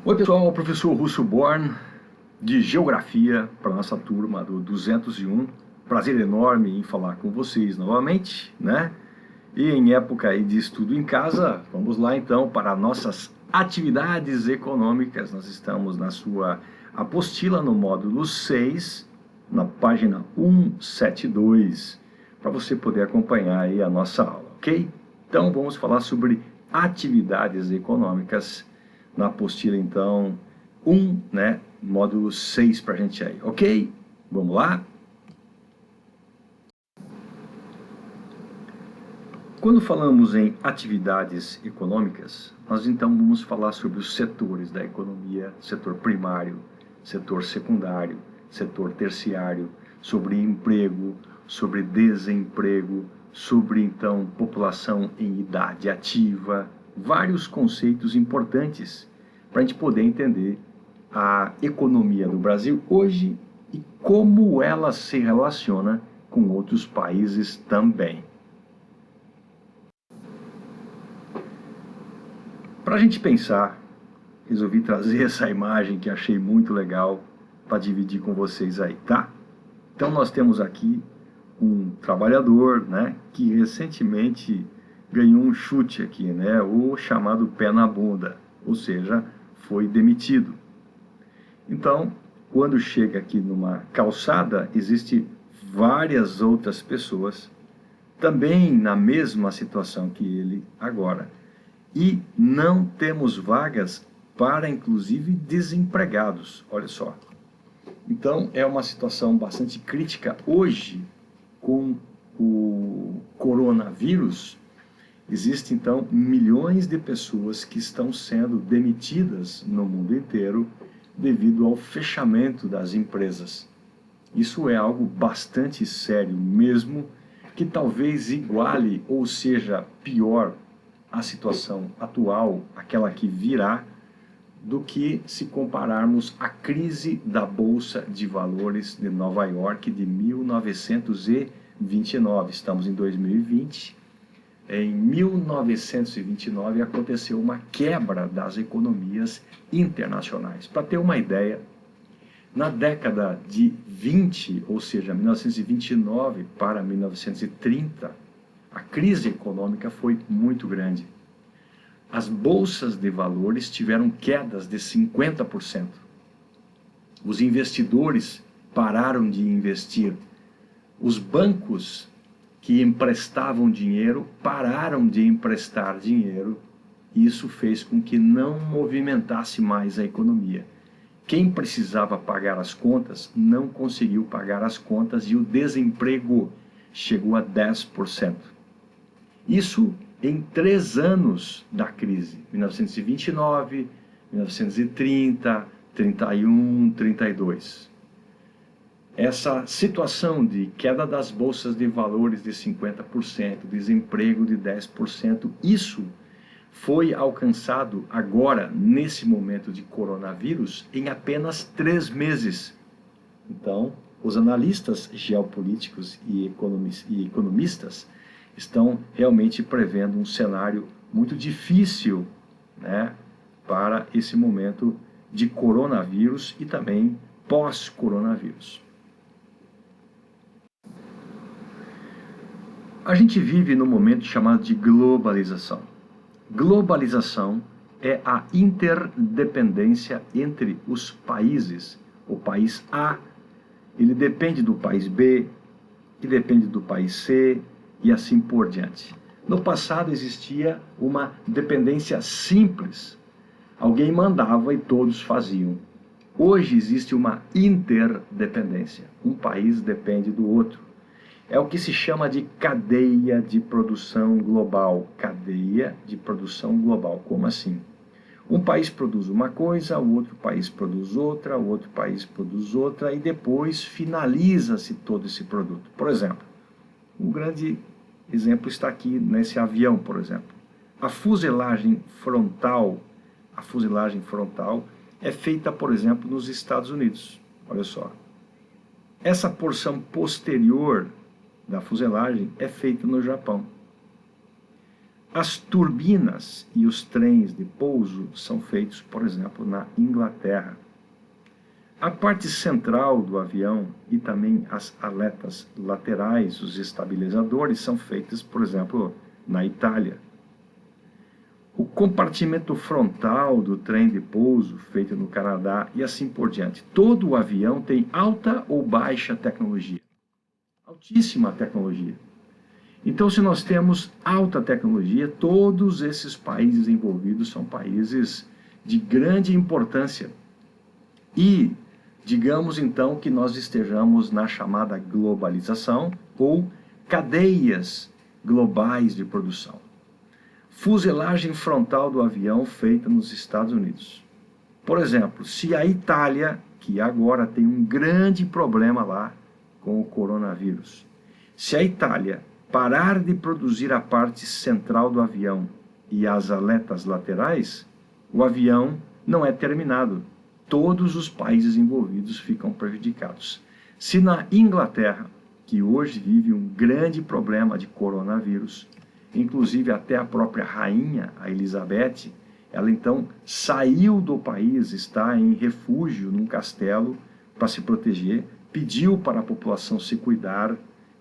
Oi pessoal, o professor Russo Born de Geografia para nossa turma do 201. Prazer enorme em falar com vocês novamente, né? E em época aí de estudo em casa, vamos lá então para nossas atividades econômicas. Nós estamos na sua apostila no módulo 6, na página 172, para você poder acompanhar aí a nossa aula, ok? Então vamos falar sobre atividades econômicas na apostila, então, 1, né, módulo 6 para a gente aí, ok? Vamos lá? Quando falamos em atividades econômicas, nós então vamos falar sobre os setores da economia, setor primário, setor secundário, setor terciário, sobre emprego, sobre desemprego, sobre então população em idade ativa, vários conceitos importantes para a gente poder entender a economia do Brasil hoje e como ela se relaciona com outros países também. Para a gente pensar, resolvi trazer essa imagem que achei muito legal para dividir com vocês aí, tá? Então nós temos aqui um trabalhador, né, que recentemente ganhou um chute aqui, né, o chamado pé na bunda, ou seja, foi demitido. Então, quando chega aqui numa calçada, existe várias outras pessoas também na mesma situação que ele agora. E não temos vagas para, inclusive, desempregados. Olha só. Então, é uma situação bastante crítica. Hoje, com o coronavírus, existem, então, milhões de pessoas que estão sendo demitidas no mundo inteiro devido ao fechamento das empresas. Isso é algo bastante sério mesmo, que talvez iguale ou seja pior a situação atual, aquela que virá, do que se compararmos à crise da Bolsa de Valores de Nova York de 1929. Estamos em 2020. Em 1929 aconteceu uma quebra das economias internacionais. Para ter uma ideia, na década de 20, ou seja, 1929 para 1930, a crise econômica foi muito grande. As bolsas de valores tiveram quedas de 50%. Os investidores pararam de investir. Os bancos que emprestavam dinheiro pararam de emprestar dinheiro. Isso fez com que não movimentasse mais a economia. Quem precisava pagar as contas não conseguiu pagar as contas e o desemprego chegou a 10%. Isso em 3 anos da crise, 1929, 1930, 31, 32. Essa situação de queda das bolsas de valores de 50%, desemprego de 10%, isso foi alcançado agora, nesse momento de coronavírus, em apenas 3 meses. Então, os analistas geopolíticos e economistas estão realmente prevendo um cenário muito difícil, né, para esse momento de coronavírus e também pós-coronavírus. A gente vive num momento chamado de globalização. Globalização é a interdependência entre os países. O país A, ele depende do país B, que depende do país C, e assim por diante. No passado existia uma dependência simples. Alguém mandava e todos faziam. Hoje existe uma interdependência. Um país depende do outro. É o que se chama de cadeia de produção global. Cadeia de produção global. Como assim? Um país produz uma coisa, o outro país produz outra, o outro país produz outra, e depois finaliza-se todo esse produto. Por exemplo, um grande exemplo está aqui nesse avião, por exemplo. A fuselagem frontal é feita, por exemplo, nos Estados Unidos. Olha só. Essa porção posterior da fuselagem é feita no Japão. As turbinas e os trens de pouso são feitos, por exemplo, na Inglaterra. A parte central do avião e também as aletas laterais, os estabilizadores, são feitas, por exemplo, na Itália. O compartimento frontal do trem de pouso, feito no Canadá, e assim por diante. Todo o avião tem alta ou baixa tecnologia? Altíssima tecnologia. Então, se nós temos alta tecnologia, todos esses países envolvidos são países de grande importância. E digamos então que nós estejamos na chamada globalização ou cadeias globais de produção. Fuselagem frontal do avião feita nos Estados Unidos. Por exemplo, se a Itália, que agora tem um grande problema lá com o coronavírus, se a Itália parar de produzir a parte central do avião e as aletas laterais, o avião não é terminado. Todos os países envolvidos ficam prejudicados. Se na Inglaterra, que hoje vive um grande problema de coronavírus, inclusive até a própria rainha, a Elizabeth, ela então saiu do país, está em refúgio num castelo para se proteger, pediu para a população se cuidar,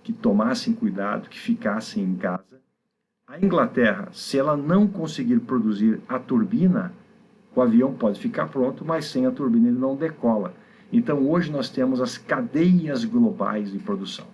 que tomassem cuidado, que ficassem em casa. A Inglaterra, se ela não conseguir produzir a turbina, o avião pode ficar pronto, mas sem a turbina ele não decola. Então hoje nós temos as cadeias globais de produção.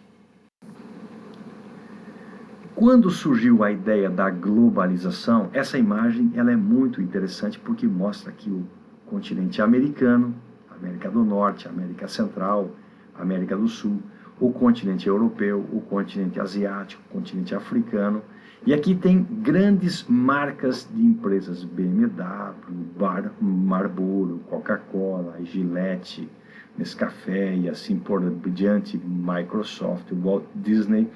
Quando surgiu a ideia da globalização, essa imagem ela é muito interessante porque mostra que o continente americano, América do Norte, América Central, América do Sul, o continente europeu, o continente asiático, o continente africano. E aqui tem grandes marcas de empresas, BMW, Marlboro, Coca-Cola, Gillette, Nescafé e assim por diante, Microsoft, Walt Disney.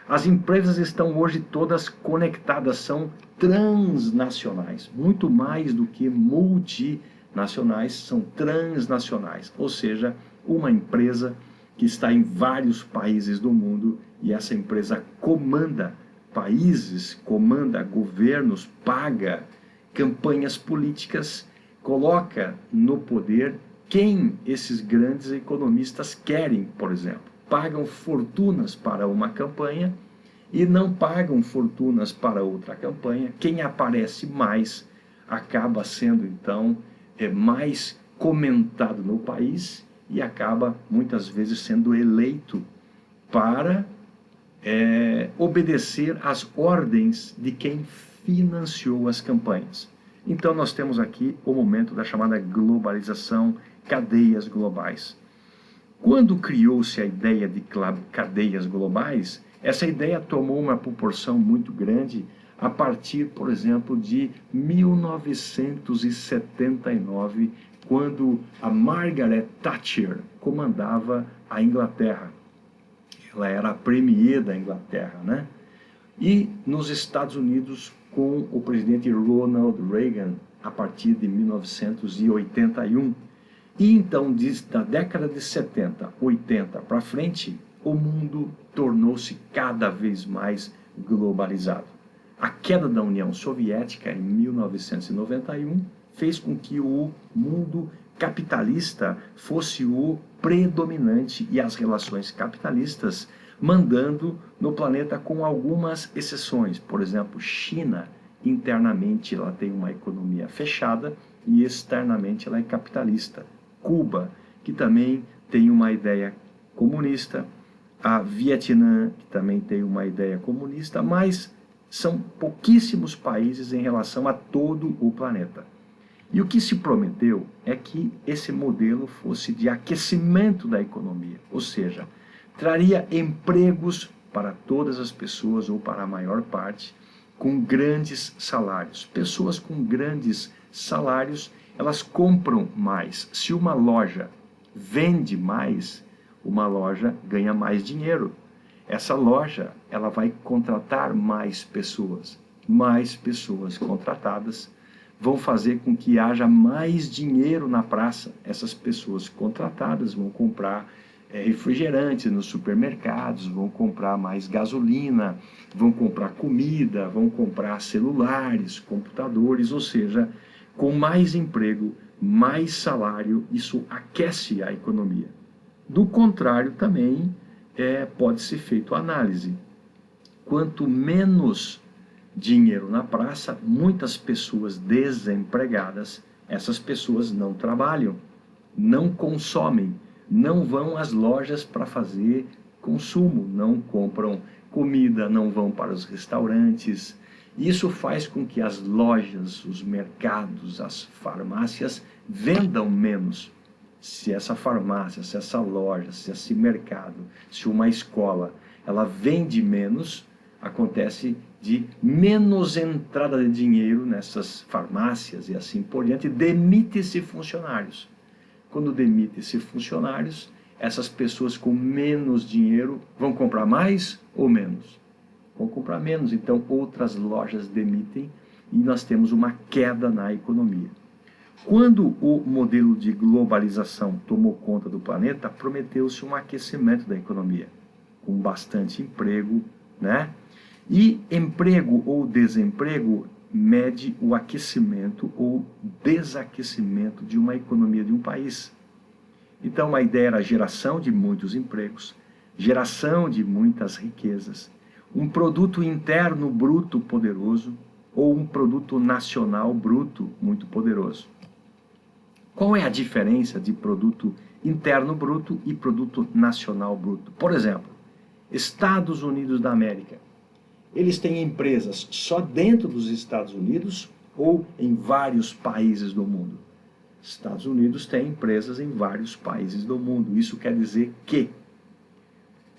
As empresas estão hoje todas conectadas, são transnacionais, muito mais do que multinacionais, são transnacionais, ou seja, uma empresa que está em vários países do mundo e essa empresa comanda países, comanda governos, paga campanhas políticas, coloca no poder quem esses grandes economistas querem, por exemplo. Pagam fortunas para uma campanha e não pagam fortunas para outra campanha. Quem aparece mais acaba sendo, então, mais comentado no país e acaba, muitas vezes, sendo eleito para obedecer às ordens de quem financiou as campanhas. Então, nós temos aqui o momento da chamada globalização, cadeias globais. Quando criou-se a ideia de cadeias globais, essa ideia tomou uma proporção muito grande a partir, por exemplo, de 1979, quando a Margaret Thatcher comandava a Inglaterra. Ela era a premier da Inglaterra, né? E nos Estados Unidos, com o presidente Ronald Reagan, a partir de 1981. E então, da década de 70, 80 para frente, o mundo tornou-se cada vez mais globalizado. A queda da União Soviética em 1991 fez com que o mundo capitalista fosse o predominante e as relações capitalistas mandando no planeta com algumas exceções. Por exemplo, China, internamente ela tem uma economia fechada e externamente ela é capitalista. Cuba, que também tem uma ideia comunista, a Vietnã, que também tem uma ideia comunista, mas são pouquíssimos países em relação a todo o planeta. E o que se prometeu é que esse modelo fosse de aquecimento da economia, ou seja, traria empregos para todas as pessoas, ou para a maior parte, com grandes salários. Pessoas com grandes salários, elas compram mais. Se uma loja vende mais, uma loja ganha mais dinheiro. Essa loja, ela vai contratar mais pessoas contratadas vão fazer com que haja mais dinheiro na praça. Essas pessoas contratadas vão comprar refrigerantes nos supermercados, vão comprar mais gasolina, vão comprar comida, vão comprar celulares, computadores, ou seja, com mais emprego, mais salário, isso aquece a economia. Do contrário, também pode ser feito análise. Quanto menos dinheiro na praça, muitas pessoas desempregadas, essas pessoas não trabalham, não consomem, não vão às lojas para fazer consumo, não compram comida, não vão para os restaurantes. Isso faz com que as lojas, os mercados, as farmácias vendam menos. Se essa farmácia, se essa loja, se esse mercado, se uma escola, ela vende menos, acontece de menos entrada de dinheiro nessas farmácias e assim por diante, demite-se funcionários. Quando demite-se funcionários, essas pessoas com menos dinheiro vão comprar mais ou menos? Vão comprar menos, então outras lojas demitem e nós temos uma queda na economia. Quando o modelo de globalização tomou conta do planeta, prometeu-se um aquecimento da economia, com bastante emprego, né? E emprego ou desemprego mede o aquecimento ou desaquecimento de uma economia de um país. Então a ideia era a geração de muitos empregos, geração de muitas riquezas, um produto interno bruto poderoso ou um produto nacional bruto muito poderoso. Qual é a diferença de produto interno bruto e produto nacional bruto? Por exemplo, Estados Unidos da América. Eles têm empresas só dentro dos Estados Unidos ou em vários países do mundo? Estados Unidos tem empresas em vários países do mundo. Isso quer dizer que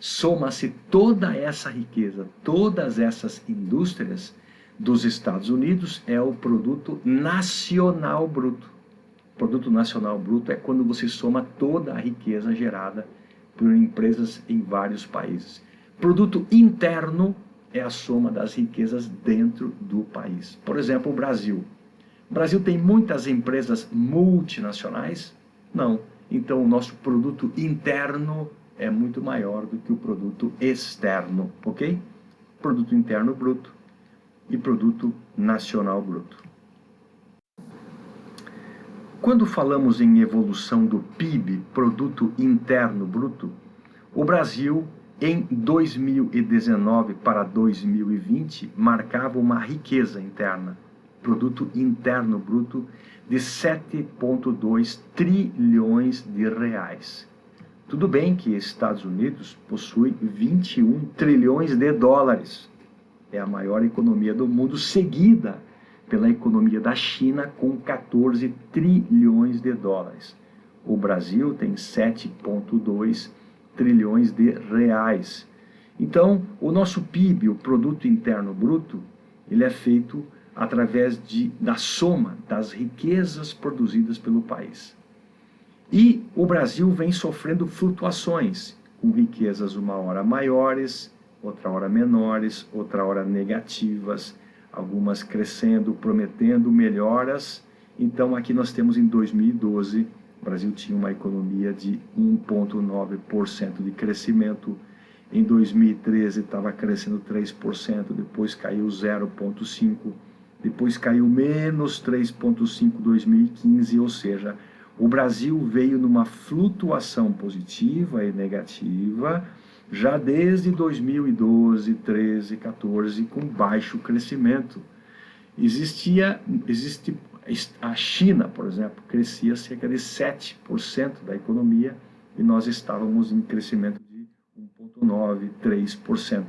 soma-se toda essa riqueza, todas essas indústrias dos Estados Unidos é o produto nacional bruto. Produto nacional bruto é quando você soma toda a riqueza gerada por empresas em vários países. Produto interno é a soma das riquezas dentro do país. Por exemplo, o Brasil. O Brasil tem muitas empresas multinacionais? Não. Então, o nosso produto interno é muito maior do que o produto externo, ok? Produto interno bruto e produto nacional bruto. Quando falamos em evolução do PIB, Produto Interno Bruto, o Brasil, em 2019 para 2020, marcava uma riqueza interna, Produto Interno Bruto, de 7,2 trilhões de reais. Tudo bem que Estados Unidos possui 21 trilhões de dólares. É a maior economia do mundo, seguida pela economia da China, com 14 trilhões de dólares. O Brasil tem 7,2 trilhões de reais. Então, o nosso PIB, o Produto Interno Bruto, ele é feito através da soma das riquezas produzidas pelo país. E o Brasil vem sofrendo flutuações, com riquezas uma hora maiores, outra hora menores, outra hora negativas, algumas crescendo, prometendo melhoras. Então aqui nós temos em 2012, o Brasil tinha uma economia de 1,9% de crescimento, em 2013 estava crescendo 3%, depois caiu 0,5%, depois caiu menos 3,5% em 2015, ou seja, o Brasil veio numa flutuação positiva e negativa, já desde 2012, 13, 14, com baixo crescimento. A China, por exemplo, crescia cerca de 7% da economia e nós estávamos em crescimento de 1,9%, 3%.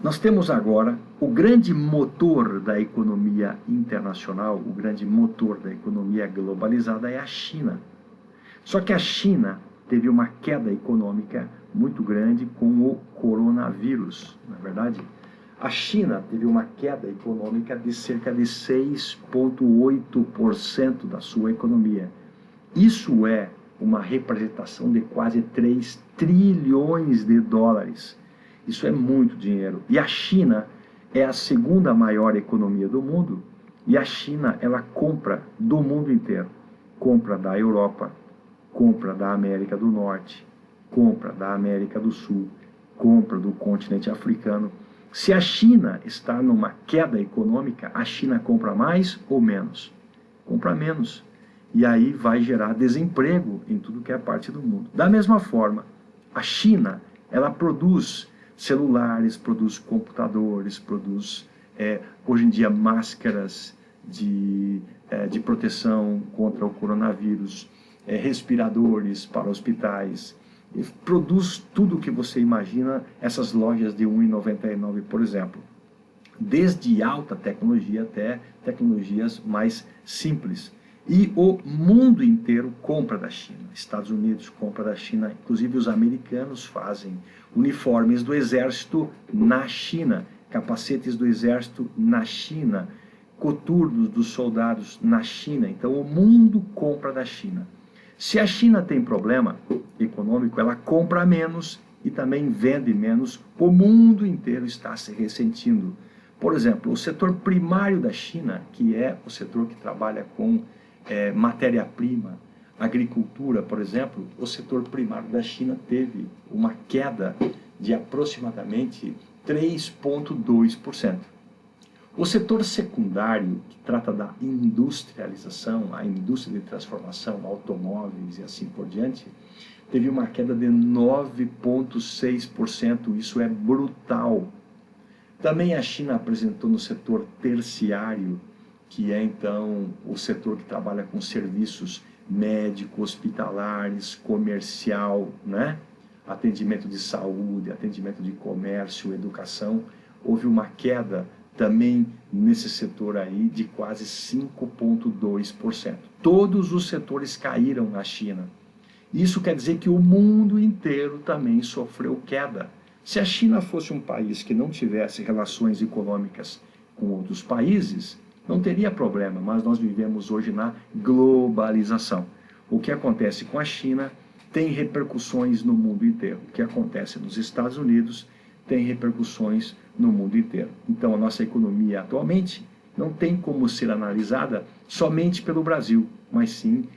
Nós temos agora o grande motor da economia internacional, o grande motor da economia globalizada é a China. Só que a China teve uma queda econômica muito grande com o coronavírus, não é verdade? A China teve uma queda econômica de cerca de 6,8% da sua economia. Isso é uma representação de quase 3 trilhões de dólares. Isso é muito dinheiro. E a China é a segunda maior economia do mundo, e a China, ela compra do mundo inteiro. compra da Europa, compra da América do Norte, compra da América do Sul, compra do continente africano. Se a China está numa queda econômica, a China compra mais ou menos? Compra menos. E aí vai gerar desemprego em tudo que é parte do mundo. Da mesma forma, a China, ela produz celulares, produz computadores, produz, hoje em dia, máscaras de proteção contra o coronavírus, respiradores para hospitais, produz tudo o que você imagina, essas lojas de R$ 1,99, por exemplo. Desde alta tecnologia até tecnologias mais simples. E o mundo inteiro compra da China. Estados Unidos compra da China, inclusive os americanos fazem uniformes do exército na China, capacetes do exército na China, coturnos dos soldados na China. Então o mundo compra da China. Se a China tem problema econômico, ela compra menos e também vende menos. O mundo inteiro está se ressentindo. Por exemplo, o setor primário da China, que é o setor que trabalha com matéria-prima, agricultura, por exemplo, o setor primário da China teve uma queda de aproximadamente 3,2%. O setor secundário, que trata da industrialização, a indústria de transformação, automóveis e assim por diante, teve uma queda de 9,6%. Isso é brutal. Também a China apresentou no setor terciário, que é então o setor que trabalha com serviços médicos, hospitalares, comercial, né? Atendimento de saúde, atendimento de comércio, educação. Houve uma queda também nesse setor aí de quase 5,2%. Todos os setores caíram na China. Isso quer dizer que o mundo inteiro também sofreu queda. Se a China fosse um país que não tivesse relações econômicas com outros países, não teria problema, mas nós vivemos hoje na globalização. O que acontece com a China tem repercussões no mundo inteiro. O que acontece nos Estados Unidos tem repercussões no mundo inteiro. Então, a nossa economia atualmente não tem como ser analisada somente pelo Brasil, mas sim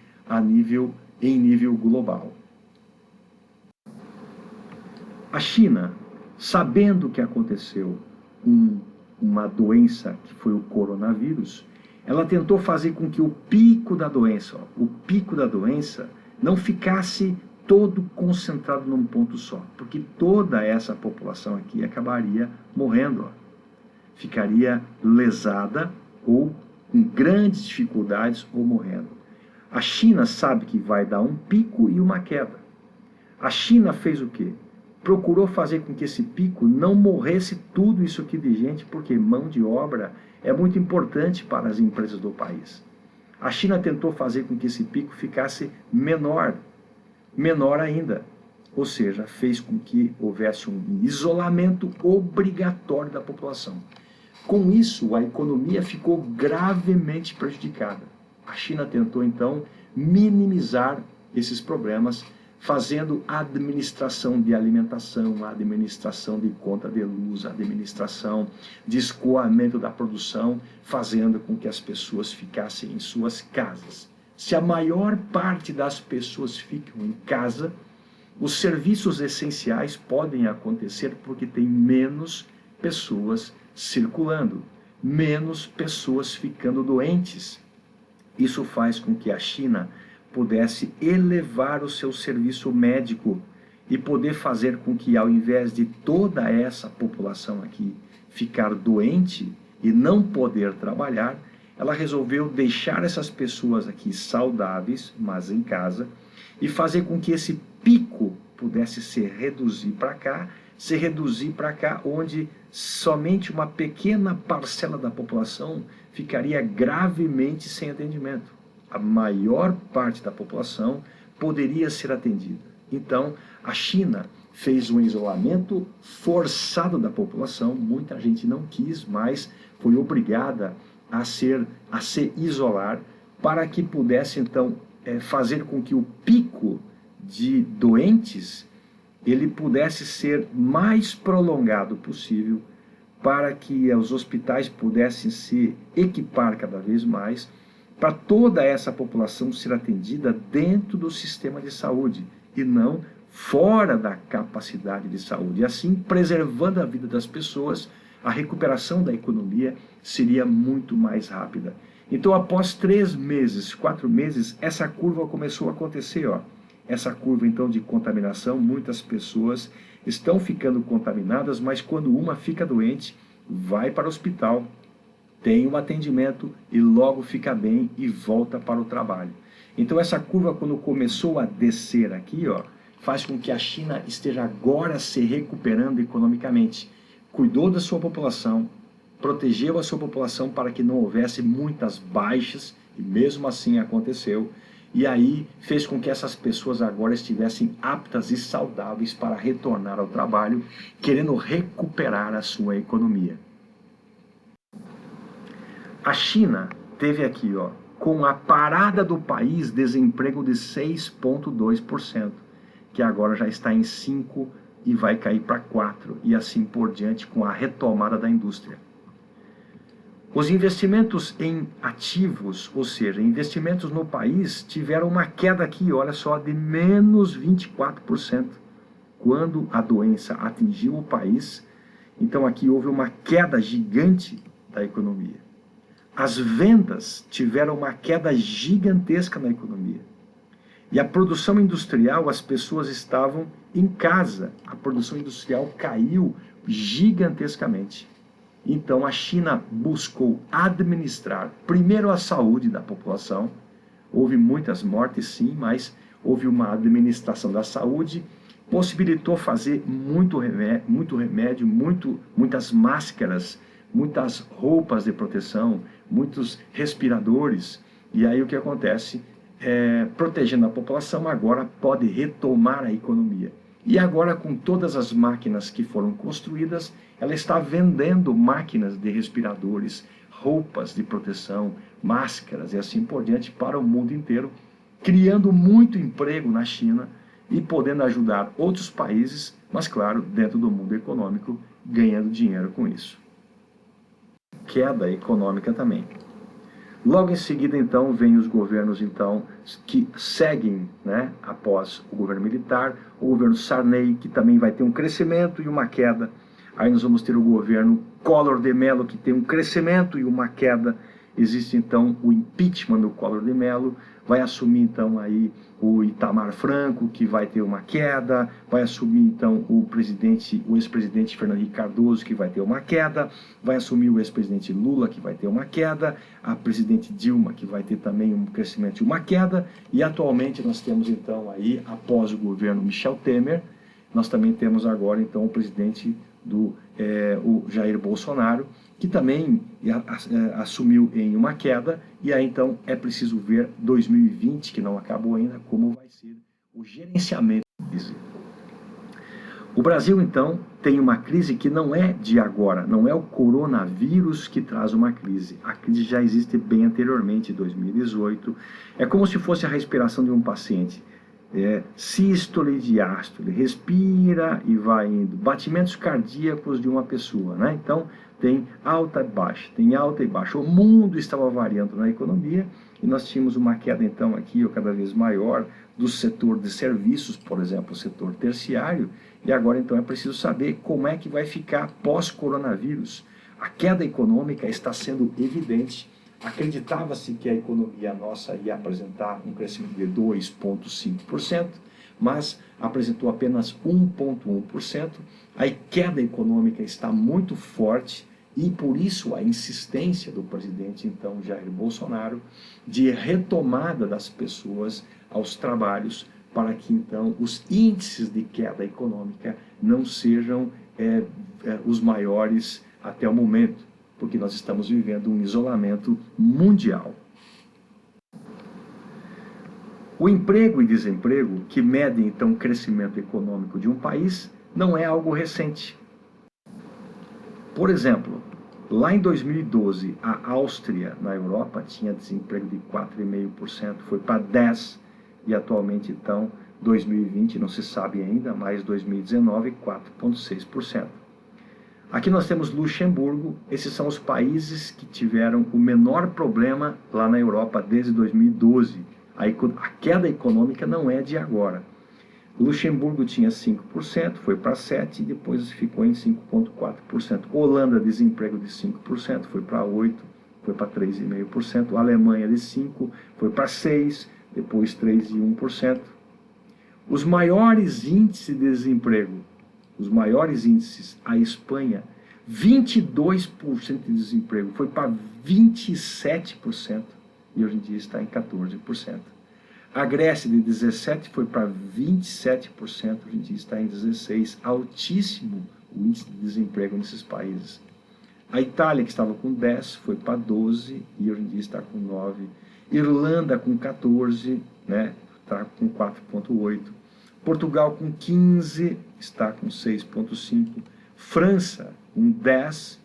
em nível global. A China, sabendo que aconteceu uma doença que foi o coronavírus, ela tentou fazer com que o pico da doença não ficasse todo concentrado num ponto só, porque toda essa população aqui acabaria morrendo, ficaria lesada ou com grandes dificuldades ou morrendo. A China sabe que vai dar um pico e uma queda. A China fez o quê? Procurou fazer com que esse pico não morresse tudo isso aqui de gente, porque mão de obra é muito importante para as empresas do país. A China tentou fazer com que esse pico ficasse menor ainda. Ou seja, fez com que houvesse um isolamento obrigatório da população. Com isso, a economia ficou gravemente prejudicada. A China tentou, então, minimizar esses problemas, fazendo administração de alimentação, administração de conta de luz, administração de escoamento da produção, fazendo com que as pessoas ficassem em suas casas. Se a maior parte das pessoas ficam em casa, os serviços essenciais podem acontecer porque tem menos pessoas circulando, menos pessoas ficando doentes. Isso faz com que a China pudesse elevar o seu serviço médico e poder fazer com que, ao invés de toda essa população aqui ficar doente e não poder trabalhar, ela resolveu deixar essas pessoas aqui saudáveis, mas em casa, e fazer com que esse pico pudesse se reduzir para cá, onde somente uma pequena parcela da população ficaria gravemente sem atendimento. A maior parte da população poderia ser atendida. Então, a China fez um isolamento forçado da população, muita gente não quis, mas foi obrigada a se isolar para que pudesse, então, fazer com que o pico de doentes ele pudesse ser mais prolongado possível, para que os hospitais pudessem se equipar cada vez mais, para toda essa população ser atendida dentro do sistema de saúde e não fora da capacidade de saúde. E assim, preservando a vida das pessoas, a recuperação da economia seria muito mais rápida. Então, após 3 meses, 4 meses, essa curva começou a acontecer, ó. Essa curva, então, de contaminação, muitas pessoas estão ficando contaminadas, mas quando uma fica doente, vai para o hospital, tem um atendimento e logo fica bem e volta para o trabalho. Então essa curva, quando começou a descer aqui, ó, faz com que a China esteja agora se recuperando economicamente. Cuidou da sua população, protegeu a sua população para que não houvesse muitas baixas, e mesmo assim aconteceu. E aí fez com que essas pessoas agora estivessem aptas e saudáveis para retornar ao trabalho, querendo recuperar a sua economia. A China teve aqui, ó, com a parada do país, desemprego de 6,2%, que agora já está em 5% e vai cair para 4%, e assim por diante com a retomada da indústria. Os investimentos em ativos, ou seja, investimentos no país, tiveram uma queda aqui, olha só, de menos 24%. Quando a doença atingiu o país, então aqui houve uma queda gigante da economia. As vendas tiveram uma queda gigantesca na economia. E a produção industrial, as pessoas estavam em casa. A produção industrial caiu gigantescamente. Então a China buscou administrar primeiro a saúde da população. Houve muitas mortes, sim, mas houve uma administração da saúde, possibilitou fazer muito remédio, muitas máscaras, muitas roupas de proteção, muitos respiradores. E aí o que acontece? Protegendo a população, agora pode retomar a economia. E agora, com todas as máquinas que foram construídas, ela está vendendo máquinas de respiradores, roupas de proteção, máscaras e assim por diante para o mundo inteiro, criando muito emprego na China e podendo ajudar outros países, mas claro, dentro do mundo econômico, ganhando dinheiro com isso. Queda econômica também. Logo em seguida, então, vem os governos então, que seguem, né, após o governo militar, o governo Sarney, que também vai ter um crescimento e uma queda. Aí nós vamos ter o governo Collor de Mello, que tem um crescimento e uma queda. Existe então o impeachment do Collor de Mello, vai assumir então aí o Itamar Franco, que vai ter uma queda, vai assumir então o ex-presidente Fernando Henrique Cardoso, que vai ter uma queda, vai assumir o ex-presidente Lula, que vai ter uma queda, a presidente Dilma, que vai ter também um crescimento e uma queda, e atualmente nós temos então aí, após o governo Michel Temer, nós também temos agora então o presidente o Jair Bolsonaro, que também assumiu em uma queda, e aí então é preciso ver 2020, que não acabou ainda, como vai ser o gerenciamento da crise. O Brasil então tem uma crise que não é de agora, não é o coronavírus que traz uma crise. A crise já existe bem anteriormente, em 2018, é como se fosse a respiração de um paciente. Sístole e diástole, respira e vai indo, batimentos cardíacos de uma pessoa, né? Então tem alta e baixa, tem alta e baixa. O mundo estava variando na economia e nós tínhamos uma queda então aqui, cada vez maior, do setor de serviços, por exemplo, o setor terciário, e agora então é preciso saber como é que vai ficar pós-coronavírus. A queda econômica está sendo evidente. Acreditava-se que a economia nossa ia apresentar um crescimento de 2,5%, mas apresentou apenas 1,1%. A queda econômica está muito forte e por isso a insistência do presidente, então, Jair Bolsonaro, de retomada das pessoas aos trabalhos para que, então, os índices de queda econômica não sejam os maiores até o momento, porque nós estamos vivendo um isolamento mundial. O emprego e desemprego, que medem então o crescimento econômico de um país, não é algo recente. Por exemplo, lá em 2012, a Áustria, na Europa, tinha desemprego de 4,5%, foi para 10%, e atualmente, então, 2020, não se sabe ainda, mas 2019, 4,6%. Aqui nós temos Luxemburgo. Esses são os países que tiveram o menor problema lá na Europa desde 2012. A queda econômica não é de agora. Luxemburgo tinha 5%, foi para 7% e depois ficou em 5,4%. Holanda, desemprego de 5%, foi para 8%, foi para 3,5%. Alemanha de 5%, foi para 6%, depois 3,1%. Os maiores índices de desemprego, os maiores índices, a Espanha, 22% de desemprego, foi para 27% e hoje em dia está em 14%. A Grécia de 17% foi para 27%, hoje em dia está em 16%. Altíssimo o índice de desemprego nesses países. A Itália, que estava com 10%, foi para 12% e hoje em dia está com 9%. Irlanda com 14%, né, está com 4,8%. Portugal com 15%, está com 6,5%. França com 10%,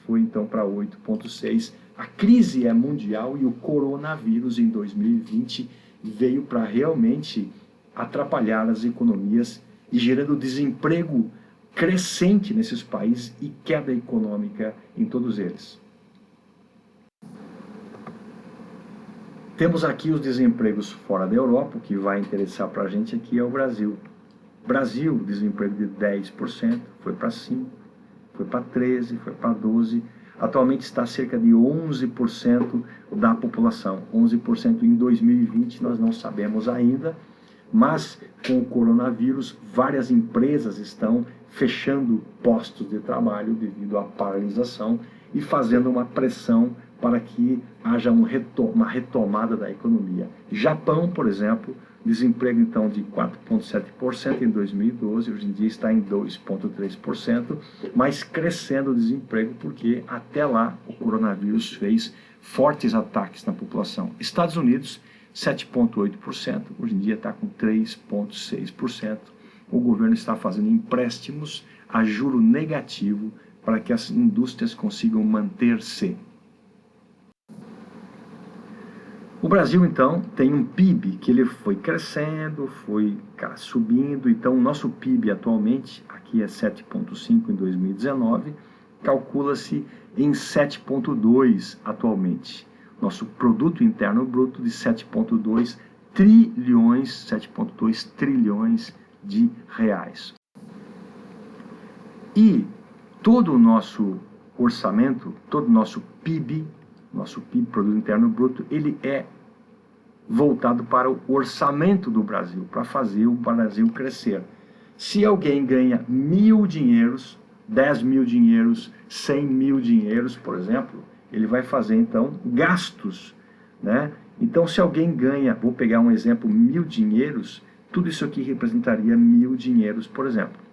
foi então para 8,6%. A crise é mundial e o coronavírus em 2020 veio para realmente atrapalhar as economias e gerando desemprego crescente nesses países e queda econômica em todos eles. Temos aqui os desempregos fora da Europa. O que vai interessar para a gente aqui é o Brasil. Brasil, desemprego de 10%, foi para 5%, foi para 13%, foi para 12%. Atualmente está cerca de 11% da população. 11% em 2020 nós não sabemos ainda, mas com o coronavírus várias empresas estão fechando postos de trabalho devido à paralisação e fazendo uma pressão para que haja uma retomada da economia. Japão, por exemplo, desemprego então de 4,7% em 2012, hoje em dia está em 2,3%, mas crescendo o desemprego porque até lá o coronavírus fez fortes ataques na população. Estados Unidos, 7,8%, hoje em dia está com 3,6%. O governo está fazendo empréstimos a juro negativo para que as indústrias consigam manter-se. O Brasil, então, tem um PIB que ele foi crescendo, foi subindo. Então, o nosso PIB atualmente, aqui é 7,5 em 2019, calcula-se em 7,2 atualmente. Nosso produto interno bruto de 7,2 trilhões de reais. E todo o nosso orçamento, todo o nosso PIB, Produto Interno Bruto, ele é voltado para o orçamento do Brasil, para fazer o Brasil crescer. Se alguém ganha 1.000 dinheiros, 10.000 dinheiros, 100.000 dinheiros, por exemplo, ele vai fazer, então, gastos, né? Então, se alguém ganha, vou pegar um exemplo, 1.000 dinheiros, tudo isso aqui representaria 1.000 dinheiros, por exemplo.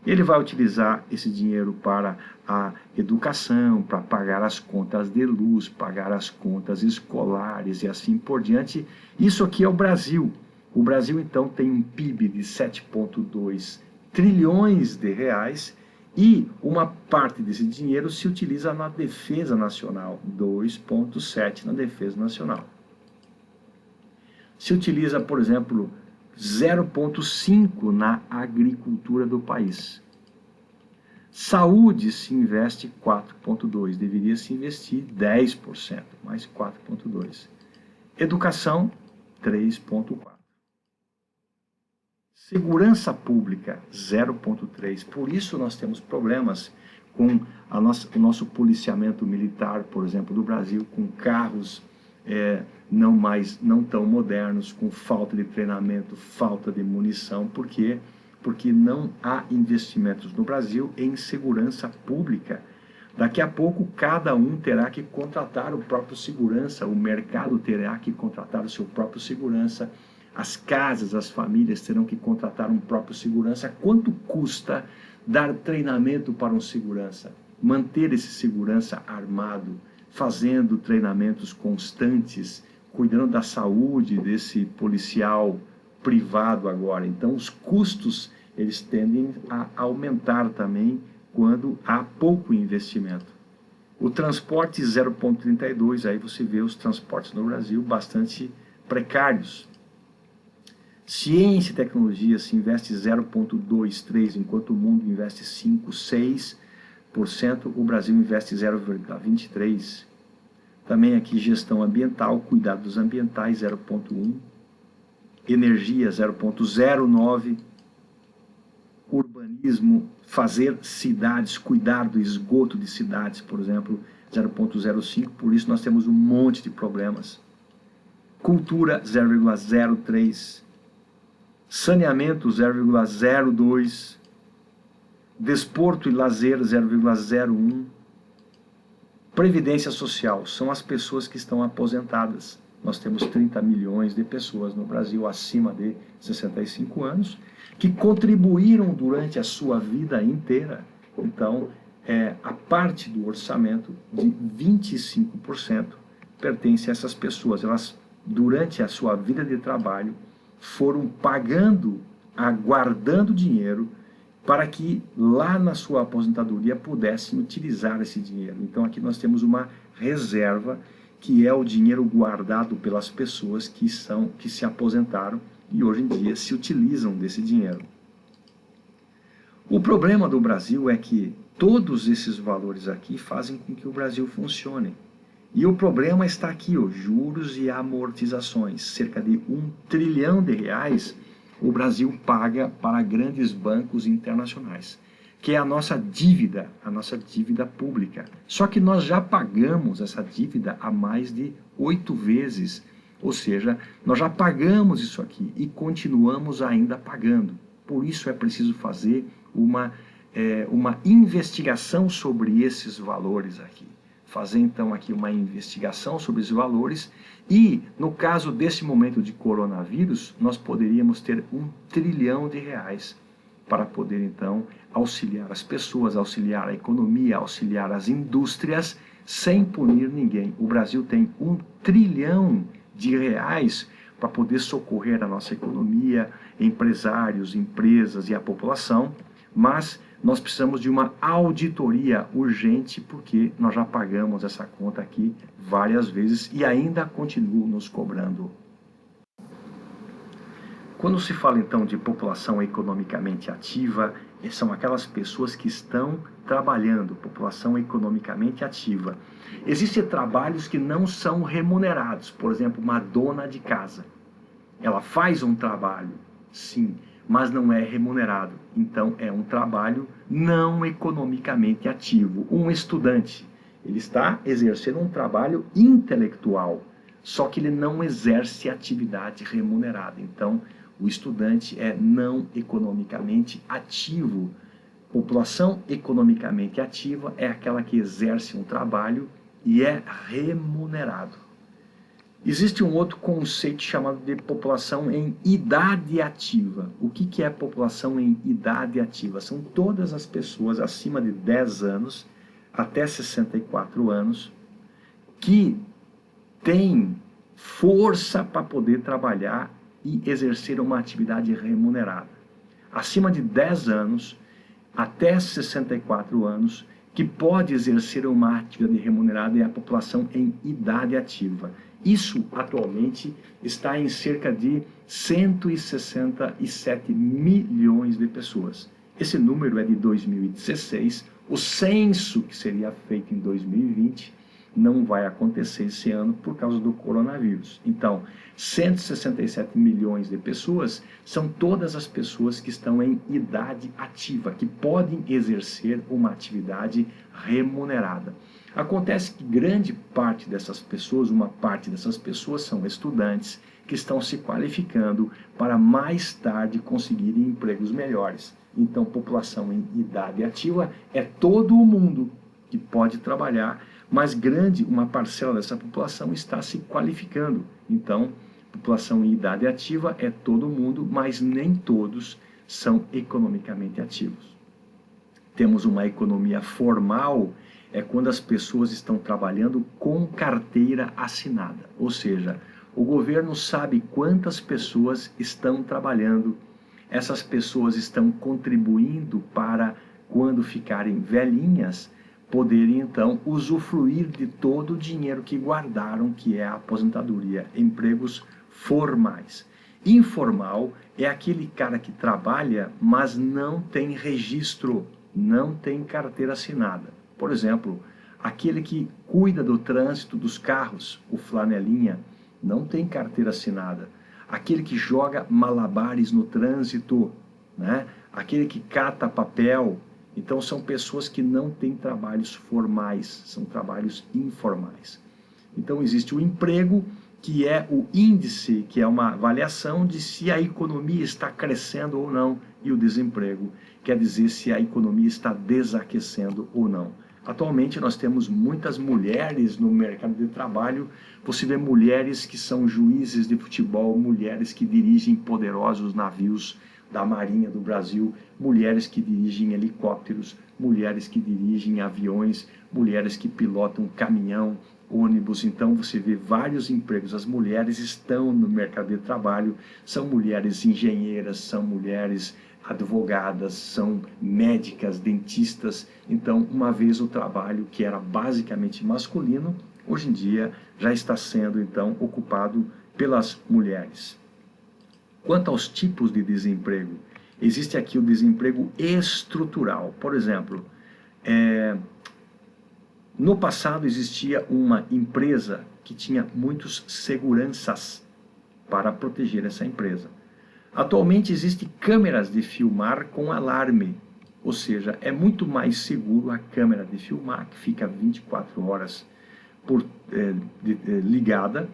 Ele vai utilizar esse dinheiro para a educação, para pagar as contas de luz, pagar as contas escolares e assim por diante. Isso aqui é o Brasil. O Brasil, então, tem um PIB de 7,2 trilhões de reais e uma parte desse dinheiro se utiliza na defesa nacional, 2,7 na defesa nacional. Se utiliza, por exemplo, 0,5 na agricultura do país. Saúde se investe 4,2, deveria se investir 10%, mais 4,2. Educação, 3,4. Segurança pública, 0,3. Por isso nós temos problemas com o nosso policiamento militar, por exemplo, do Brasil, com carros não tão modernos, com falta de treinamento, falta de munição. Por quê? Porque não há investimentos no Brasil em segurança pública. Daqui a pouco, cada um terá que contratar o próprio segurança, o mercado terá que contratar o seu próprio segurança, as casas, as famílias terão que contratar um próprio segurança. Quanto custa dar treinamento para um segurança? Manter esse segurança armado, fazendo treinamentos constantes, cuidando da saúde desse policial privado agora. Então, os custos, eles tendem a aumentar também quando há pouco investimento. O transporte 0,32, aí você vê os transportes no Brasil bastante precários. Ciência e tecnologia se investe 0,23, enquanto o mundo investe 5, 6. o Brasil investe 0,23%. Também aqui gestão ambiental, cuidados ambientais, 0,1%. Energia, 0,09%. Urbanismo, fazer cidades, cuidar do esgoto de cidades, por exemplo, 0,05%. Por isso nós temos um monte de problemas. Cultura, 0,03%. Saneamento, 0,02%. Desporto e lazer, 0,01%. Previdência social, são as pessoas que estão aposentadas. Nós temos 30 milhões de pessoas no Brasil acima de 65 anos que contribuíram durante a sua vida inteira. Então, a parte do orçamento de 25% pertence a essas pessoas. Elas, durante a sua vida de trabalho, foram pagando, guardando dinheiro para que lá na sua aposentadoria pudessem utilizar esse dinheiro. Então aqui nós temos uma reserva, que é o dinheiro guardado pelas pessoas que se aposentaram e hoje em dia se utilizam desse dinheiro. O problema do Brasil é que todos esses valores aqui fazem com que o Brasil funcione. E o problema está aqui, juros e amortizações. Cerca de R$1 trilhão o Brasil paga para grandes bancos internacionais, que é a nossa dívida pública. Só que nós já pagamos essa dívida há mais de 8 vezes, ou seja, nós já pagamos isso aqui e continuamos ainda pagando. Por isso é preciso fazer uma investigação sobre esses valores aqui. Fazer então aqui uma investigação sobre os valores e, no caso desse momento de coronavírus, nós poderíamos ter R$1 trilhão para poder então auxiliar as pessoas, auxiliar a economia, auxiliar as indústrias, sem punir ninguém. O Brasil tem R$1 trilhão para poder socorrer a nossa economia, empresários, empresas e a população, mas nós precisamos de uma auditoria urgente, porque nós já pagamos essa conta aqui várias vezes e ainda continuam nos cobrando. Quando se fala então de população economicamente ativa, são aquelas pessoas que estão trabalhando, população economicamente ativa. Existem trabalhos que não são remunerados, por exemplo, uma dona de casa. Ela faz um trabalho, sim, mas não é remunerado. Então é um trabalho não economicamente ativo. Um estudante, ele está exercendo um trabalho intelectual, só que ele não exerce atividade remunerada. Então o estudante é não economicamente ativo. População economicamente ativa é aquela que exerce um trabalho e é remunerado. Existe um outro conceito chamado de população em idade ativa. O que é população em idade ativa? São todas as pessoas acima de 10 anos até 64 anos que têm força para poder trabalhar e exercer uma atividade remunerada. Acima de 10 anos até 64 anos, que pode exercer uma atividade remunerada é a população em idade ativa. Isso, atualmente, está em cerca de 167 milhões de pessoas. Esse número é de 2016. O censo, que seria feito em 2020, não vai acontecer esse ano por causa do coronavírus. Então, 167 milhões de pessoas são todas as pessoas que estão em idade ativa, que podem exercer uma atividade remunerada. Acontece que grande parte dessas pessoas, uma parte dessas pessoas são estudantes que estão se qualificando para mais tarde conseguirem empregos melhores. Então, população em idade ativa é todo o mundo que pode trabalhar, mas uma parcela dessa população está se qualificando. Então, população em idade ativa é todo mundo, mas nem todos são economicamente ativos. Temos uma economia formal, é quando as pessoas estão trabalhando com carteira assinada. Ou seja, o governo sabe quantas pessoas estão trabalhando, essas pessoas estão contribuindo para, quando ficarem velhinhas, poderem então usufruir de todo o dinheiro que guardaram, que é a aposentadoria. Empregos formais. Informal é aquele cara que trabalha, mas não tem registro. não tem carteira assinada. Por exemplo, aquele que cuida do trânsito dos carros, o flanelinha, não tem carteira assinada. Aquele que joga malabares no trânsito, né? Aquele que cata papel. Então são pessoas que não têm trabalhos formais, são trabalhos informais. Então existe o emprego, que é o índice, que é uma avaliação de se a economia está crescendo ou não, e o desemprego quer dizer se a economia está desaquecendo ou não. Atualmente nós temos muitas mulheres no mercado de trabalho. Você vê mulheres que são juízes de futebol, mulheres que dirigem poderosos navios da Marinha do Brasil, mulheres que dirigem helicópteros, mulheres que dirigem aviões, mulheres que pilotam caminhão, ônibus. Então você vê vários empregos. As mulheres estão no mercado de trabalho, são mulheres engenheiras, são mulheres advogadas, são médicas, dentistas. Então, uma vez o trabalho que era basicamente masculino, hoje em dia já está sendo então ocupado pelas mulheres. Quanto aos tipos de desemprego, existe aqui o desemprego estrutural. Por exemplo, no passado existia uma empresa que tinha muitos seguranças para proteger essa empresa. Atualmente existem câmeras de filmar com alarme, ou seja, é muito mais seguro a câmera de filmar, que fica 24 horas ligada,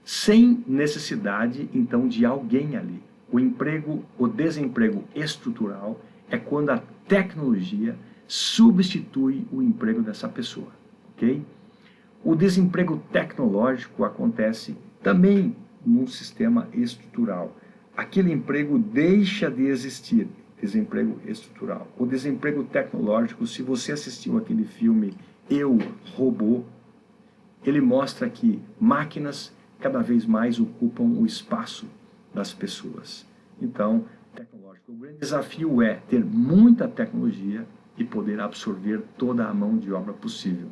sem necessidade então de alguém ali. O desemprego estrutural é quando a tecnologia substitui o emprego dessa pessoa, ok? O desemprego tecnológico acontece também num sistema estrutural. Aquele emprego deixa de existir, desemprego estrutural. O desemprego tecnológico, se você assistiu aquele filme Eu, Robô, ele mostra que máquinas cada vez mais ocupam o espaço das pessoas. Então, tecnológico. O grande desafio é ter muita tecnologia e poder absorver toda a mão de obra possível.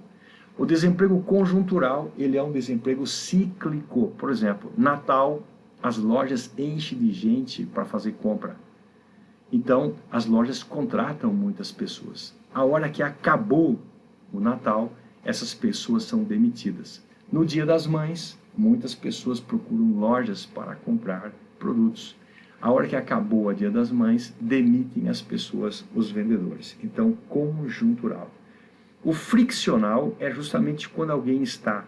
O desemprego conjuntural, ele é um desemprego cíclico. Por exemplo, Natal, as lojas enchem de gente para fazer compra. Então, as lojas contratam muitas pessoas. A hora que acabou o Natal, essas pessoas são demitidas. No Dia das Mães, muitas pessoas procuram lojas para comprar produtos. A hora que acabou o Dia das Mães, demitem as pessoas, os vendedores. Então, conjuntural. O friccional é justamente quando alguém está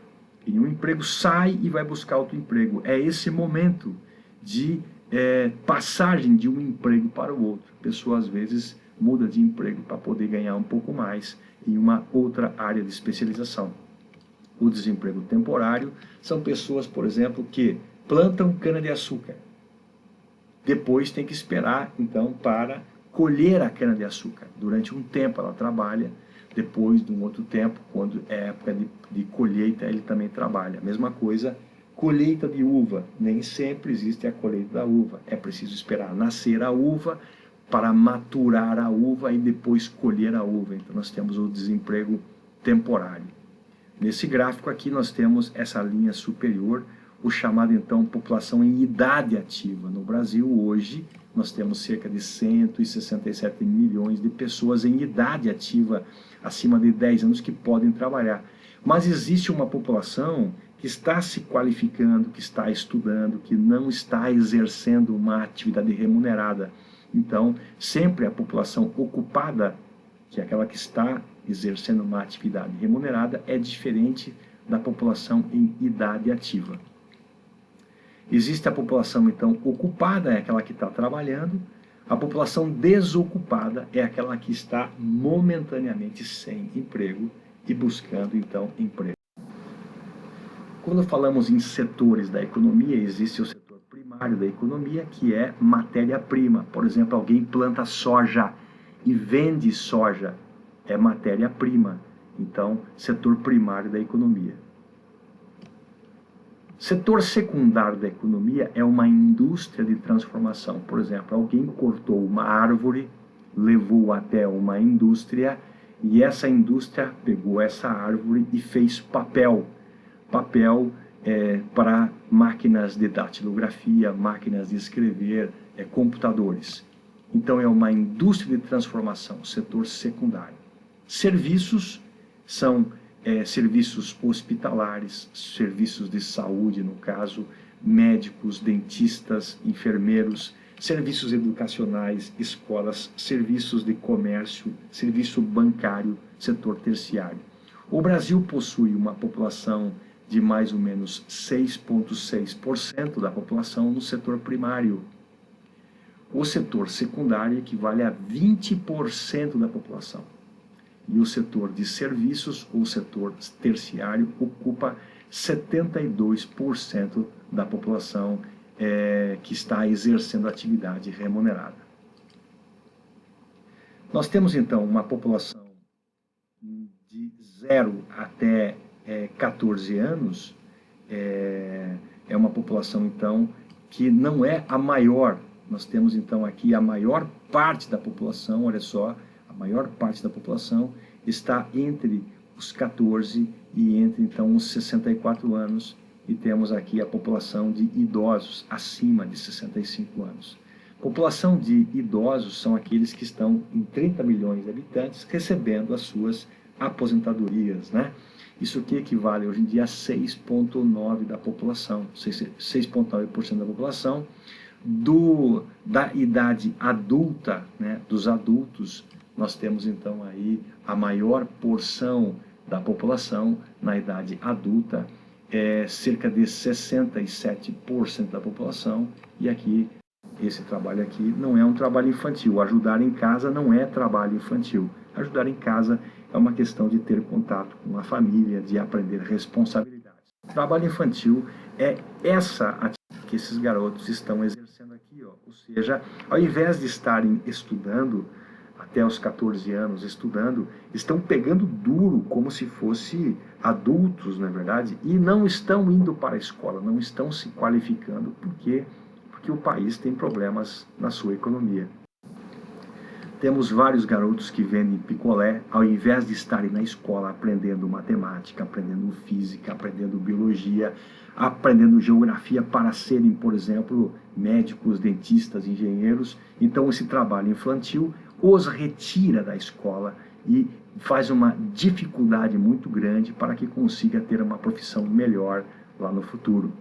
em um emprego, sai e vai buscar outro emprego. É esse momento de passagem de um emprego para o outro. A pessoa, às vezes, muda de emprego para poder ganhar um pouco mais em uma outra área de especialização. O desemprego temporário são pessoas, por exemplo, que plantam cana-de-açúcar. Depois tem que esperar, então, para colher a cana-de-açúcar. Durante um tempo ela trabalha, depois de um outro tempo, quando é época de colheita, ele também trabalha. Mesma coisa, colheita de uva. Nem sempre existe a colheita da uva. É preciso esperar nascer a uva para maturar a uva e depois colher a uva. Então nós temos o desemprego temporário. Nesse gráfico aqui nós temos essa linha superior, o chamado então população em idade ativa. No Brasil hoje nós temos cerca de 167 milhões de pessoas em idade ativa, acima de 10 anos, que podem trabalhar. Mas existe uma população que está se qualificando, que está estudando, que não está exercendo uma atividade remunerada. Então, sempre a população ocupada, que é aquela que está exercendo uma atividade remunerada, é diferente da população em idade ativa. Existe a população, então, ocupada, é aquela que está trabalhando. A população desocupada é aquela que está momentaneamente sem emprego e buscando, então, emprego. Quando falamos em setores da economia, existe o setor primário da economia, que é matéria-prima. Por exemplo, alguém planta soja e vende soja, é matéria-prima. Então, setor primário da economia. Setor secundário da economia é uma indústria de transformação. Por exemplo, alguém cortou uma árvore, levou até uma indústria e essa indústria pegou essa árvore e fez papel. Papel para máquinas de datilografia, máquinas de escrever, computadores. então é uma indústria de transformação, setor secundário. Serviços são serviços hospitalares, serviços de saúde, no caso, médicos, dentistas, enfermeiros, serviços educacionais, escolas, serviços de comércio, serviço bancário, setor terciário. O Brasil possui uma população de mais ou menos 6,6% da população no setor primário. O setor secundário equivale a 20% da população. E o setor de serviços, ou setor terciário, ocupa 72% da população que está exercendo atividade remunerada. Nós temos, então, uma população de 0 até 14 anos, é uma população, então, que não é a maior. Nós temos, então, aqui a maior parte da população, olha só, a maior parte da população está entre os 14 e entre, então, os 64 anos, e temos aqui a população de idosos acima de 65 anos. População de idosos são aqueles que estão em 30 milhões de habitantes recebendo as suas aposentadorias, né? Isso que equivale hoje em dia a 6,9% da população, 6,9% da população. Da idade adulta, né, dos adultos, nós temos então aí a maior porção da população na idade adulta, cerca de 67% da população, e aqui, esse trabalho aqui não é um trabalho infantil. Ajudar em casa não é trabalho infantil. Ajudar em casa é uma questão de ter contato com a família, de aprender responsabilidades. O trabalho infantil é essa atividade que esses garotos estão exercendo aqui, ó. Ou seja, ao invés de estarem estudando até os 14 anos, estão pegando duro como se fossem adultos, não é verdade? E não estão indo para a escola, não estão se qualificando. Por quê? Porque o país tem problemas na sua economia. Temos vários garotos que vendem picolé, ao invés de estarem na escola aprendendo matemática, aprendendo física, aprendendo biologia, aprendendo geografia para serem, por exemplo, médicos, dentistas, engenheiros. Então esse trabalho infantil os retira da escola e faz uma dificuldade muito grande para que consiga ter uma profissão melhor lá no futuro.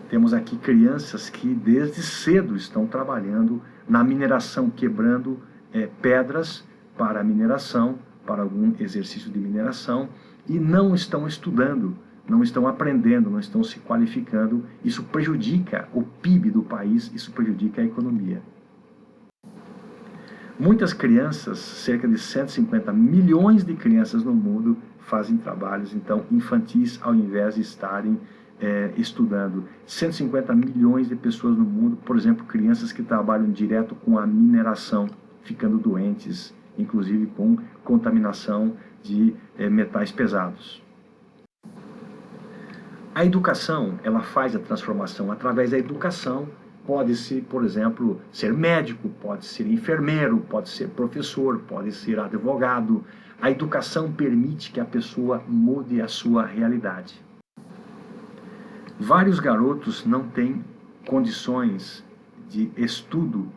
Temos aqui crianças que desde cedo estão trabalhando na mineração, quebrando pedras para a mineração, para algum exercício de mineração, e não estão estudando, não estão aprendendo, não estão se qualificando. Isso prejudica o PIB do país, isso prejudica a economia. Muitas crianças, cerca de 150 milhões de crianças no mundo, fazem trabalhos, então, infantis, ao invés de estarem estudando. 150 milhões de pessoas no mundo, por exemplo, crianças que trabalham direto com a mineração, ficando doentes, inclusive com contaminação de metais pesados. A educação, ela faz a transformação. Através da educação, pode-se, por exemplo, ser médico, pode ser enfermeiro, pode ser professor, pode ser advogado. A educação permite que a pessoa mude a sua realidade. Vários garotos não têm condições de estudo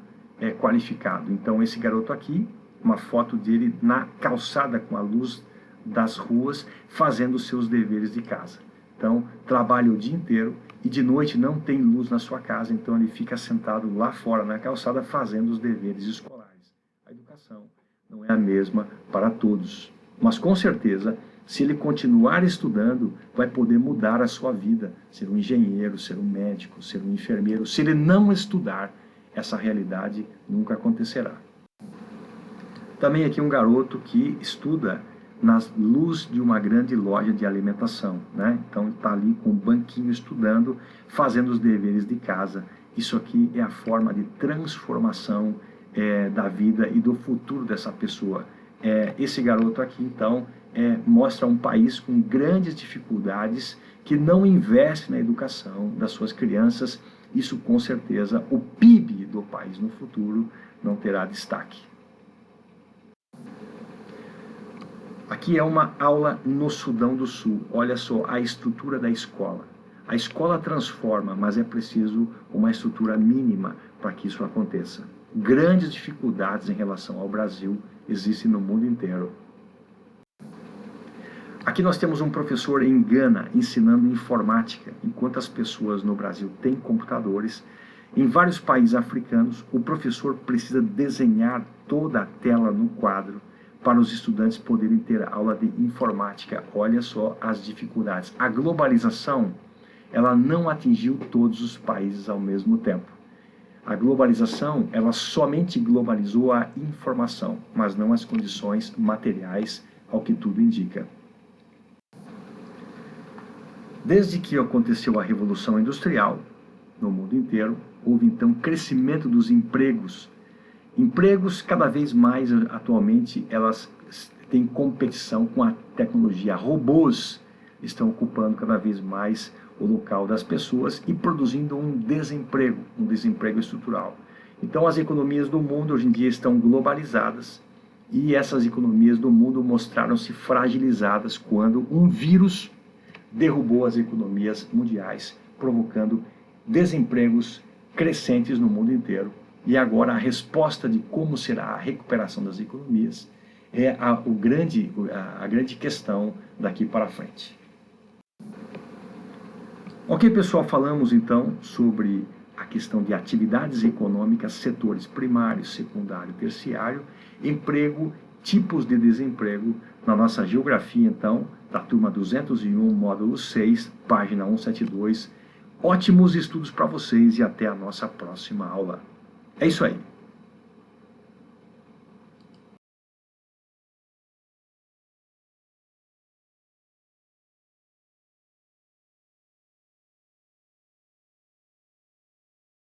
qualificado. Então, esse garoto aqui, uma foto dele na calçada com a luz das ruas, fazendo os seus deveres de casa. Então, trabalha o dia inteiro e de noite não tem luz na sua casa, então ele fica sentado lá fora na calçada fazendo os deveres escolares. A educação não é a mesma para todos, mas com certeza, se ele continuar estudando, vai poder mudar a sua vida, ser um engenheiro, ser um médico, ser um enfermeiro. Se ele não estudar, essa realidade nunca acontecerá. Também aqui um garoto que estuda na luz de uma grande loja de alimentação, né? Então está ali com um banquinho estudando, fazendo os deveres de casa. Isso aqui é a forma de transformação da vida e do futuro dessa pessoa. Esse garoto aqui, então, mostra um país com grandes dificuldades que não investe na educação das suas crianças. Isso, com certeza, o PIB do país no futuro não terá destaque. Aqui é uma aula no Sudão do Sul. Olha só a estrutura da escola. A escola transforma, mas é preciso uma estrutura mínima para que isso aconteça. grandes dificuldades em relação ao Brasil existem no mundo inteiro. Aqui nós temos um professor em Gana ensinando informática, enquanto as pessoas no Brasil têm computadores. Em vários países africanos, o professor precisa desenhar toda a tela no quadro para os estudantes poderem ter aula de informática. Olha só as dificuldades. A globalização, ela não atingiu todos os países ao mesmo tempo. A globalização, ela somente globalizou a informação, mas não as condições materiais, ao que tudo indica. Desde que aconteceu a Revolução Industrial, no mundo inteiro, houve então crescimento dos empregos. Empregos cada vez mais, atualmente, elas têm competição com a tecnologia. Robôs estão ocupando cada vez mais o local das pessoas e produzindo um desemprego estrutural. Então as economias do mundo hoje em dia estão globalizadas e essas economias do mundo mostraram-se fragilizadas quando um vírus derrubou as economias mundiais, provocando desempregos crescentes no mundo inteiro. E agora a resposta de como será a recuperação das economias é a grande questão daqui para frente. Ok, pessoal, falamos então sobre a questão de atividades econômicas, setores primário, secundário, terciário, emprego, tipos de desemprego, na nossa geografia, então, da turma 201, módulo 6, página 172. Ótimos estudos para vocês e até a nossa próxima aula. É isso aí.